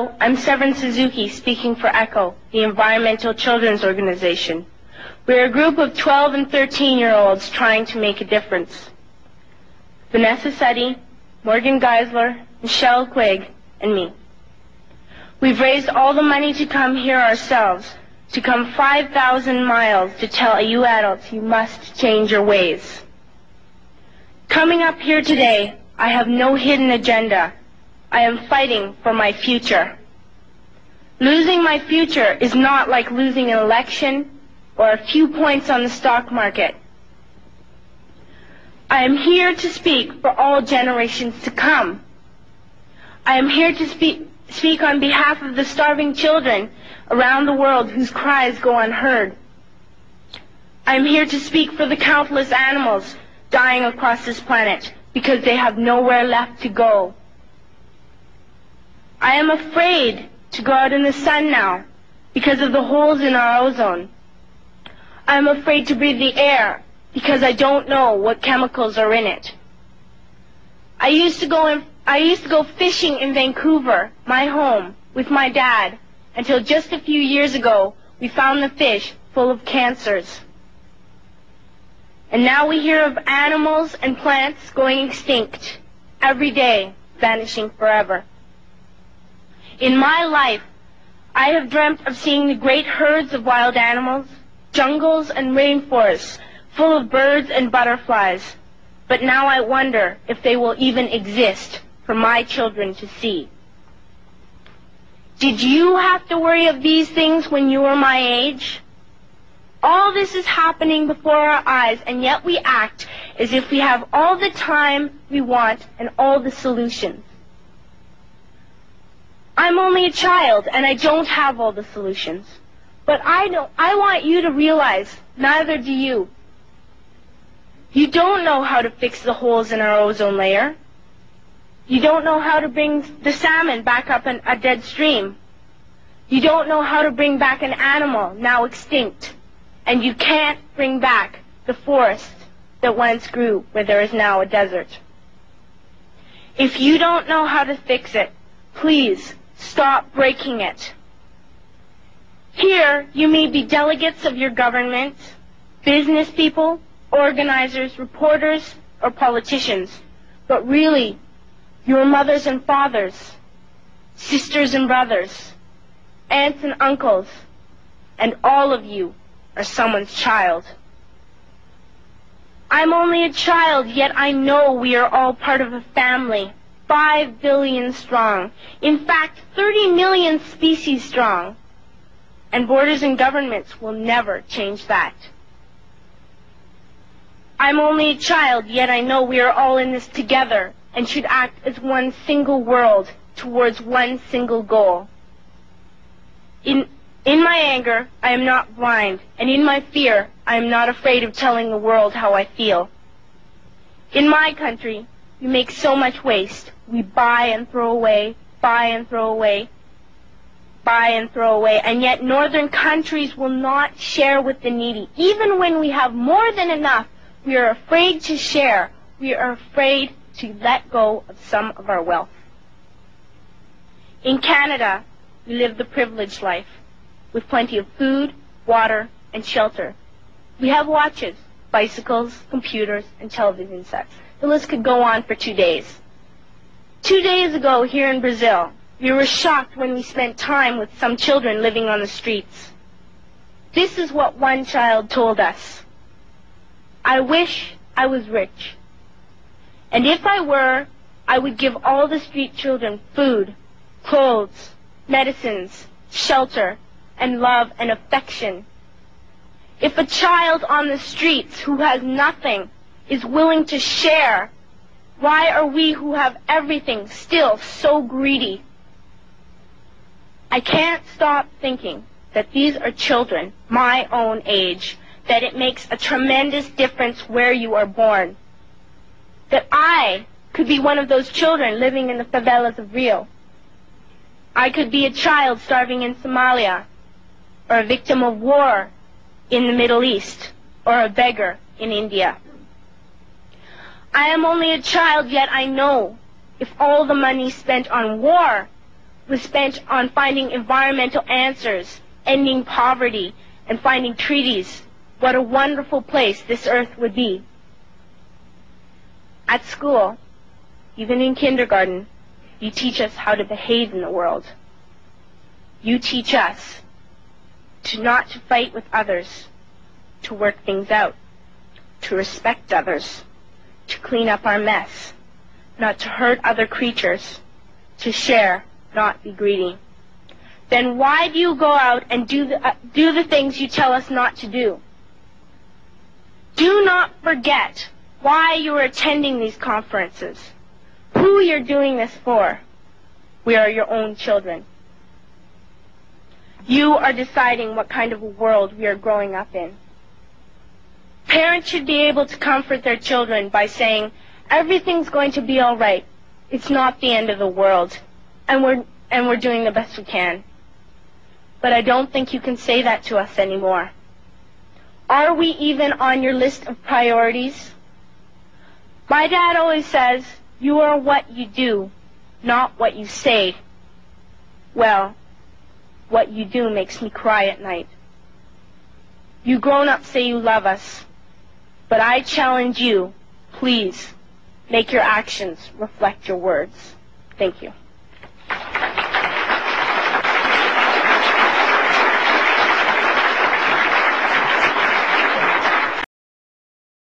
Hello, I'm Severin Suzuki speaking for ECHO, the Environmental Children's Organization. We're a group of 12 and 13-year-olds trying to make a difference. Vanessa Seti, Morgan Geisler, Michelle Quigg, and me. We've raised all the money to come here ourselves, to come 5,000 miles to tell you adults you must change your ways. Coming up here today, I have no hidden agenda. I am fighting for my future. Losing my future is not like losing an election or a few points on the stock market. I am here to speak for all generations to come. I am here to speak on behalf of the starving children around the world whose cries go unheard. I am here to speak for the countless animals dying across this planet because they have nowhere left to go. I am afraid to go out in the sun now because of the holes in our ozone. I am afraid to breathe the air because I don't know what chemicals are in it. I used to go fishing in Vancouver, my home, with my dad, until just a few years ago we found the fish full of cancers. And now we hear of animals and plants going extinct every day, vanishing forever. In my life, I have dreamt of seeing the great herds of wild animals, jungles and rainforests full of birds and butterflies. But now I wonder if they will even exist for my children to see. Did you have to worry of these things when you were my age? All this is happening before our eyes, and yet we act as if we have all the time we want and all the solutions. I'm only a child, and I don't have all the solutions. But I want you to realize, neither do you. You don't know how to fix the holes in our ozone layer. You don't know how to bring the salmon back up a dead stream. You don't know how to bring back an animal now extinct. And you can't bring back the forest that once grew where there is now a desert. If you don't know how to fix it, please stop breaking it. Here, you may be delegates of your government, business people, organizers, reporters, or politicians, but really, your mothers and fathers, sisters and brothers, aunts and uncles, and all of you are someone's child. I'm only a child, yet I know we are all part of a family, 5 billion strong. In fact, 30 million species strong. And borders and governments will never change that. I'm only a child, yet I know we are all in this together and should act as one single world towards one single goal. In my anger, I am not blind, and in my fear, I am not afraid of telling the world how I feel. In my country, we make so much waste. We buy and throw away, buy and throw away, buy and throw away, and yet northern countries will not share with the needy. Even when we have more than enough, we are afraid to share. We are afraid to let go of some of our wealth. In Canada, we live the privileged life, with plenty of food, water, and shelter. We have watches, bicycles, computers, and television sets. The list could go on for 2 days. 2 days ago, here in Brazil, we were shocked when we spent time with some children living on the streets. This is what one child told us. I wish I was rich. And if I were, I would give all the street children food, clothes, medicines, shelter, and love and affection. If a child on the streets who has nothing is willing to share, why are we who have everything still so greedy? I can't stop thinking that these are children my own age, that it makes a tremendous difference where you are born. That I could be one of those children living in the favelas of Rio. I could be a child starving in Somalia, or a victim of war in the Middle East, or a beggar in India. I am only a child, yet I know if all the money spent on war was spent on finding environmental answers, ending poverty, and finding treaties, what a wonderful place this earth would be. At school, even in kindergarten, you teach us how to behave in the world. You teach us not to fight with others, to work things out, to respect others, to clean up our mess, not to hurt other creatures, to share, not be greedy. Then why do you go out and do the things you tell us not to do? Do not forget why you are attending these conferences, who you're doing this for. We are your own children. You are deciding what kind of a world we are growing up in. Parents should be able to comfort their children by saying, everything's going to be all right. It's not the end of the world, and we're doing the best we can. But I don't think you can say that to us anymore. Are we even on your list of priorities? My dad always says, you are what you do, not what you say. Well, what you do makes me cry at night. You grown-ups say you love us, but I challenge you, please, make your actions reflect your words. Thank you.